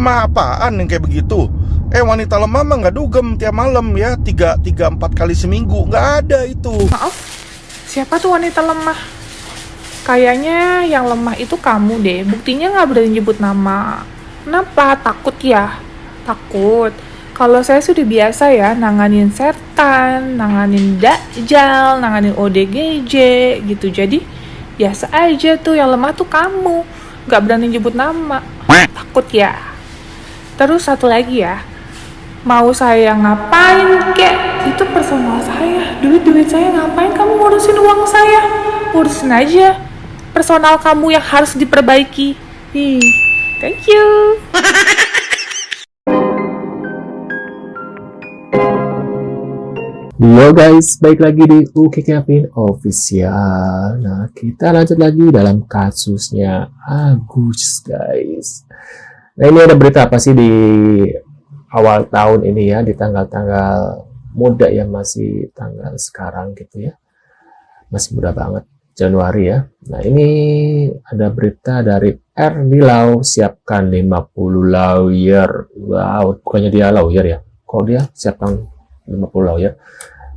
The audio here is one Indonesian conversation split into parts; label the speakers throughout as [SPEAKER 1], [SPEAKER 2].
[SPEAKER 1] lemah apaan yang kayak begitu? Wanita lemah mah nggak dugem tiap malam ya, 3-4 kali seminggu, nggak ada itu.
[SPEAKER 2] Maaf, siapa tuh wanita lemah? Kayaknya yang lemah itu kamu deh. Buktinya nggak berani nyebut nama. Kenapa? Takut ya? Takut. Kalau saya sudah biasa ya nanganin setan, nanganin dajjal, nanganin ODGJ gitu. Jadi biasa aja tuh, yang lemah tuh kamu. Nggak berani nyebut nama. Takut ya? Terus satu lagi ya. Mau saya ngapain kek? Itu personal saya. Duit saya ngapain kamu ngurusin uang saya? Urusin aja personal kamu yang harus diperbaiki. Thank you.
[SPEAKER 3] Halo guys, baik lagi di UK Kevin Official. Nah, kita lanjut lagi dalam kasusnya Agus, guys. Nah, ini ada berita apa sih di awal tahun ini ya, di tanggal-tanggal muda ya, masih tanggal sekarang gitu ya. Masih muda banget, Januari ya. Nah, ini ada berita dari R. Nilau, siapkan 50 lawyer. Wow, bukannya dia lawyer ya. Kok dia siapkan 50 lawyer?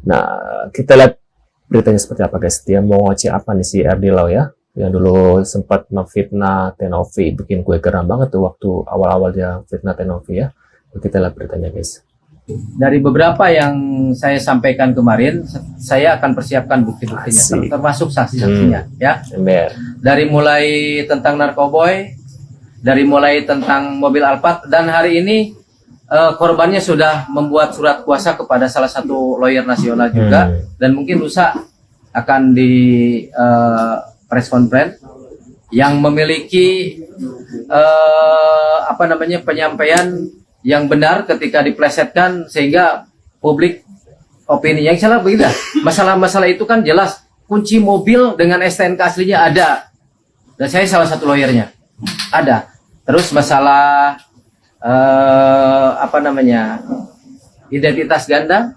[SPEAKER 3] Nah, kita lihat beritanya seperti apa guys. Dia mau ngoceh apa nih si R. Nilau ya, yang dulu sempat memfitnah Tenovi. Bikin gue geram banget tuh waktu awal-awal dia fitnah Tenovi ya. Kita lihat beritanya guys.
[SPEAKER 4] Dari beberapa yang saya sampaikan kemarin, saya akan persiapkan bukti-buktinya, termasuk saksi-saksinya ya. Dari mulai tentang narkoboy, dari mulai tentang mobil Alphard, dan hari ini korbannya sudah membuat surat kuasa kepada salah satu lawyer nasional juga, dan mungkin lusa akan di press conference yang memiliki penyampaian yang benar ketika diplesetkan sehingga publik opini yang salah begitu. Masalah-masalah itu kan jelas, kunci mobil dengan STNK aslinya ada, dan saya salah satu lawyernya ada. Terus masalah identitas ganda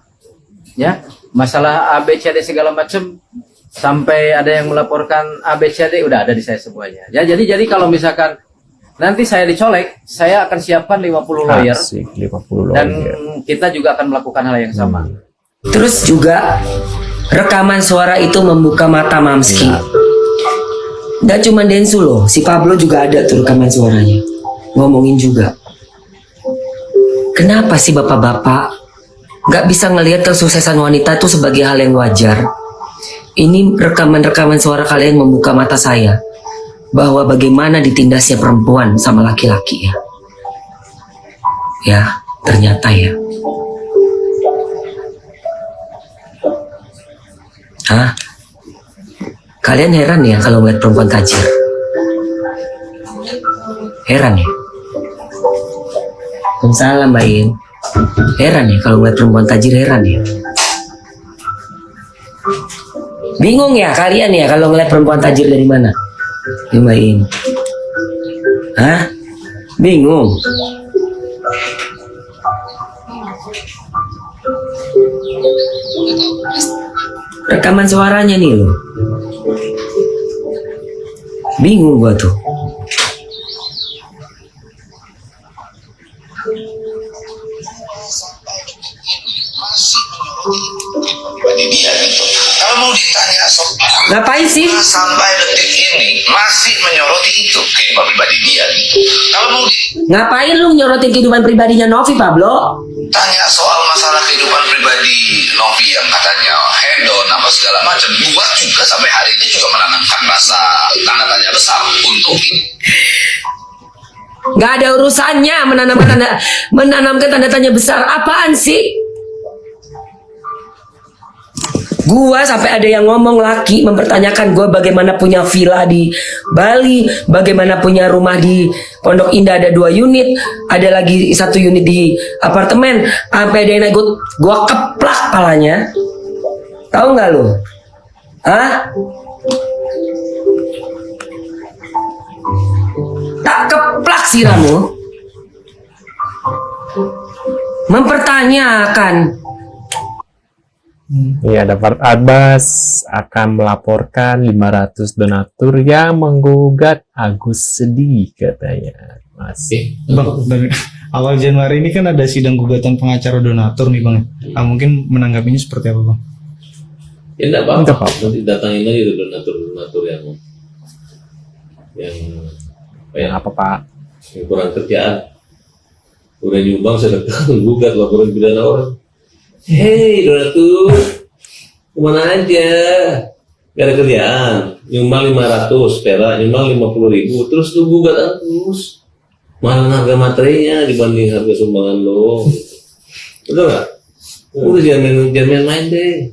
[SPEAKER 4] ya, masalah ABCD segala macam, sampai ada yang melaporkan ABCD udah ada di saya semuanya ya. Jadi kalau misalkan nanti saya dicolek, saya akan siapkan 50 lawyer.
[SPEAKER 3] Asik, 50 lawyer.
[SPEAKER 4] Dan kita juga akan melakukan hal yang sama.
[SPEAKER 5] Terus juga rekaman suara itu membuka mata Mamski. Gak cuma Densu loh, si Pablo juga ada tuh rekaman suaranya. Ngomongin juga. Kenapa sih bapak-bapak gak bisa ngelihat kesuksesan wanita itu sebagai hal yang wajar? Ini rekaman-rekaman suara kalian membuka mata saya bahwa bagaimana ditindasnya perempuan sama laki-laki ya. Ya, ternyata ya. Hah? Kalian heran ya kalau melihat perempuan tajir? Heran ya? Waalaikumsalam Mbak In. Heran ya kalau melihat perempuan tajir, heran ya? Bingung ya kalian ya kalau ngeliat perempuan tajir dari mana? Dimain. Hah? Bingung? Rekaman suaranya nih loh. Bingung gua tuh.
[SPEAKER 6] Kalau mau ditanya soal
[SPEAKER 5] Ngapain sih?
[SPEAKER 6] sampai detik ini masih menyoroti itu kehidupan pribadi dia gitu. Kalau mau
[SPEAKER 5] Ngapain lu nyorotin kehidupan pribadinya Novi, Pablo?
[SPEAKER 6] ditanya soal masalah kehidupan pribadi Novi yang katanya hedon apa segala macam, gua juga sampai hari ini juga menanamkan rasa tanda tanya besar untuk ini.
[SPEAKER 5] Gak ada urusannya menanamkan tanda tanya besar. Apaan sih? Gua sampai ada yang ngomong, laki mempertanyakan gua bagaimana punya villa di Bali, bagaimana punya rumah di Pondok Indah ada 2 unit, ada lagi 1 unit di apartemen. Sampai ada yang gua keplak palanya. Tahu nggak lu? Hah? Tak keplak siramu. Mempertanyakan.
[SPEAKER 3] Iya, dapat Abbas akan melaporkan 500 donatur yang menggugat Agus sedih katanya. Masih.
[SPEAKER 7] Bang, dari awal Januari ini kan ada sidang gugatan pengacara donatur nih Bang. Mungkin menanggapinya seperti apa Bang?
[SPEAKER 8] Ya enggak apa-apa. Nanti datangin aja tuh donatur yang
[SPEAKER 3] Apa Pak?
[SPEAKER 8] yang kurang kerjaan. Udah nyumbang sedekah gugat laporan pidana orang. Hei donatur, kemana aja? Gak ada kerjaan, nyumbang 500 perak, nyumbang 50.000, terus lu gugat terus. Mana harga materinya dibanding harga sumbangan lo? Betul nggak? Udah jangan main deh.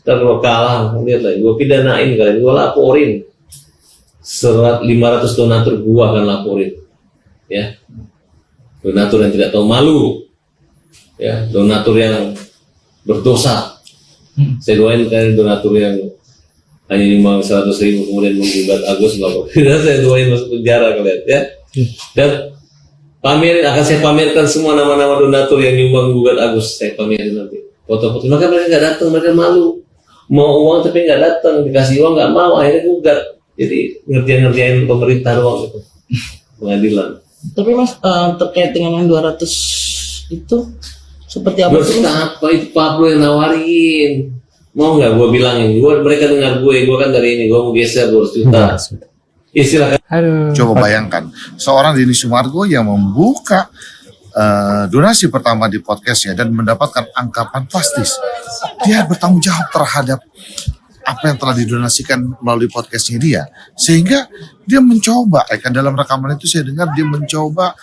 [SPEAKER 8] Ntar kalau kalah, lihat lah, gue pidanain kalian, gue laporin. 500 donatur gue akan laporin, ya. Donatur yang tidak tahu malu. Ya, donatur yang berdosa. Saya doain kalian donatur yang hanya nyumbang 100.000 kemudian menggugat Agus melapor. Saya doain masuk penjara kalian, ya. Dan akan saya pamerkan semua nama-nama donatur yang nyumbang gugat Agus. Saya pamerin nanti foto-foto. Maka mereka nggak datang, mereka malu. Mau uang tapi nggak datang, dikasih uang nggak mau, akhirnya gugat. Jadi ngerjain pemerintah doang gitu. Pengadilan.
[SPEAKER 9] Tapi Mas, terkait dengan yang 200 itu seperti apa sih?
[SPEAKER 8] Apa itu Pablo yang nawarin? Mau nggak gue bilangin? Mereka dengar gue kan dari ini, gue mau geser 200 juta. Istilahnya.
[SPEAKER 1] Coba bayangkan, seorang Denny Sumargo yang membuka donasi pertama di podcastnya dan mendapatkan angka fantastis. Dia bertanggung jawab terhadap apa yang telah didonasikan melalui podcastnya dia. Sehingga dia mencoba, kan dalam rekaman itu saya dengar dia mencoba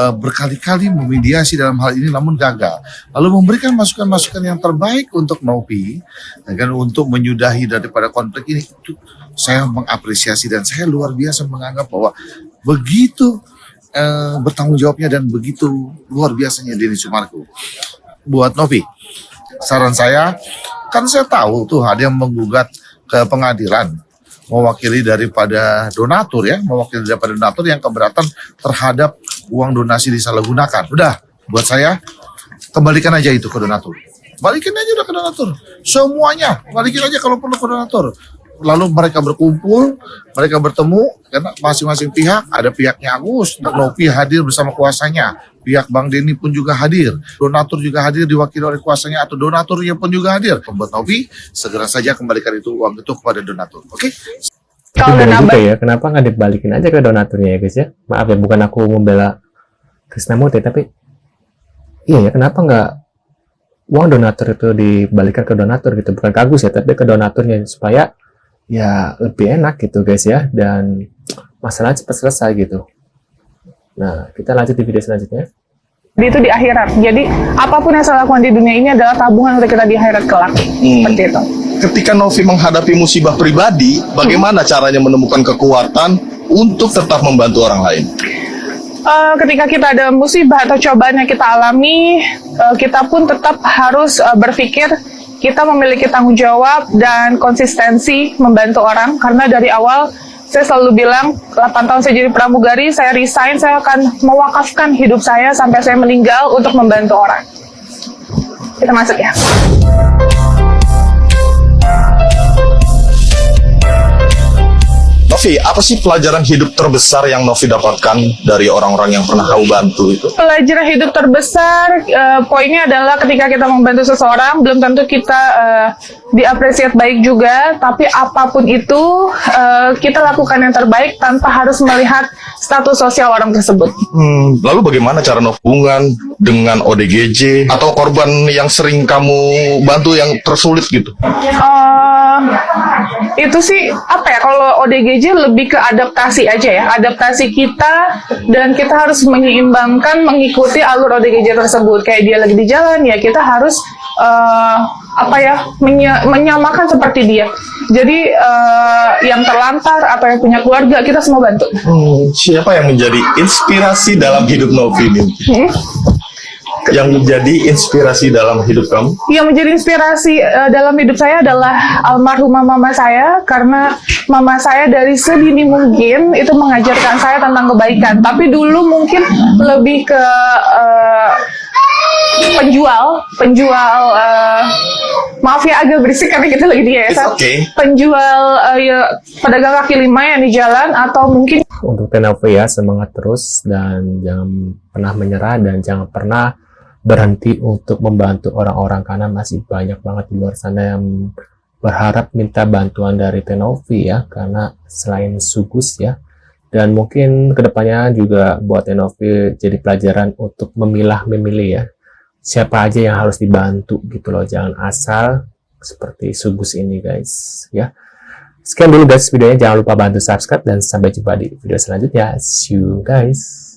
[SPEAKER 1] berkali-kali memediasi dalam hal ini namun gagal. Lalu memberikan masukan-masukan yang terbaik untuk Novi, dan untuk menyudahi daripada konflik ini. Itu saya mengapresiasi dan saya luar biasa menganggap bahwa begitu bertanggung jawabnya dan begitu luar biasanya Denny Sumargo. Buat Novi, saran saya, kan saya tahu tuh ada yang menggugat ke pengadilan mewakili daripada donatur yang keberatan terhadap uang donasi disalahgunakan. Udah, buat saya kembalikan aja itu ke donatur. Balikin aja udah ke donatur. Semuanya, balikin aja kalau perlu ke donatur. Lalu mereka berkumpul, mereka bertemu, karena masing-masing pihak, ada pihaknya Agus, Novi hadir bersama kuasanya, pihak Bang Denny pun juga hadir, donatur juga hadir diwakili oleh kuasanya atau donaturnya pun juga hadir. Membuat Novi segera saja kembalikan itu uang itu kepada donatur, oke?
[SPEAKER 2] Kalau
[SPEAKER 3] Bener
[SPEAKER 2] nambah,
[SPEAKER 3] juga ya, kenapa nggak dibalikin aja ke donaturnya ya guys ya? Maaf ya, bukan aku membela Krisnamurti, tapi iya ya, kenapa nggak uang donatur itu dibalikan ke donatur gitu, bukan ke Agus ya, tapi ke donaturnya supaya ya lebih enak gitu guys ya, dan masalah cepat selesai gitu. Nah, kita lanjut di video selanjutnya.
[SPEAKER 2] itu di akhirat. Jadi apapun yang saya lakukan di dunia ini adalah tabungan untuk kita di akhirat kelak. Seperti itu.
[SPEAKER 1] Ketika Novi menghadapi musibah pribadi, bagaimana caranya menemukan kekuatan untuk tetap membantu orang lain?
[SPEAKER 2] Ketika kita ada musibah atau cobaan yang kita alami, kita pun tetap harus berpikir kita memiliki tanggung jawab dan konsistensi membantu orang. Karena dari awal saya selalu bilang 8 tahun saya jadi pramugari, saya resign, saya akan mewakafkan hidup saya sampai saya meninggal untuk membantu orang. Kita masuk ya.
[SPEAKER 1] Novi, apa sih pelajaran hidup terbesar yang Novi dapatkan dari orang-orang yang pernah kau bantu itu?
[SPEAKER 2] Pelajaran hidup terbesar, poinnya adalah ketika kita membantu seseorang, belum tentu kita diapresiasi baik juga, tapi apapun itu, kita lakukan yang terbaik tanpa harus melihat status sosial orang tersebut.
[SPEAKER 1] Lalu bagaimana cara Novi hubungan dengan ODGJ atau korban yang sering kamu bantu yang tersulit gitu?
[SPEAKER 2] Itu sih, apa ya, kalau ODGJ lebih ke adaptasi aja ya, adaptasi kita, dan kita harus menyeimbangkan, mengikuti alur ODGJ tersebut. Kayak dia lagi di jalan, ya kita harus menyamakan seperti dia. Jadi yang terlantar atau yang punya keluarga, kita semua bantu.
[SPEAKER 1] Siapa yang menjadi inspirasi dalam hidup Novi ini? Yang menjadi inspirasi dalam hidup kamu?
[SPEAKER 2] Yang menjadi inspirasi dalam hidup saya adalah almarhumah mama saya, karena mama saya dari sedini mungkin itu mengajarkan saya tentang kebaikan. Tapi dulu mungkin lebih ke penjual maaf ya agak berisik karena kita lagi di yayasan. Penjual pedagang kaki lima yang di jalan, atau mungkin
[SPEAKER 3] Untuk Tenove ya, semangat terus dan jangan pernah menyerah dan jangan pernah berhenti untuk membantu orang-orang, karena masih banyak banget di luar sana yang berharap minta bantuan dari Tenove ya, karena selain Sugus ya, dan mungkin kedepannya juga buat Tenove jadi pelajaran untuk memilih ya, siapa aja yang harus dibantu gitu loh, jangan asal seperti Sugus ini guys ya. Sekian dulu guys videonya, jangan lupa bantu subscribe dan sampai jumpa di video selanjutnya. See you guys.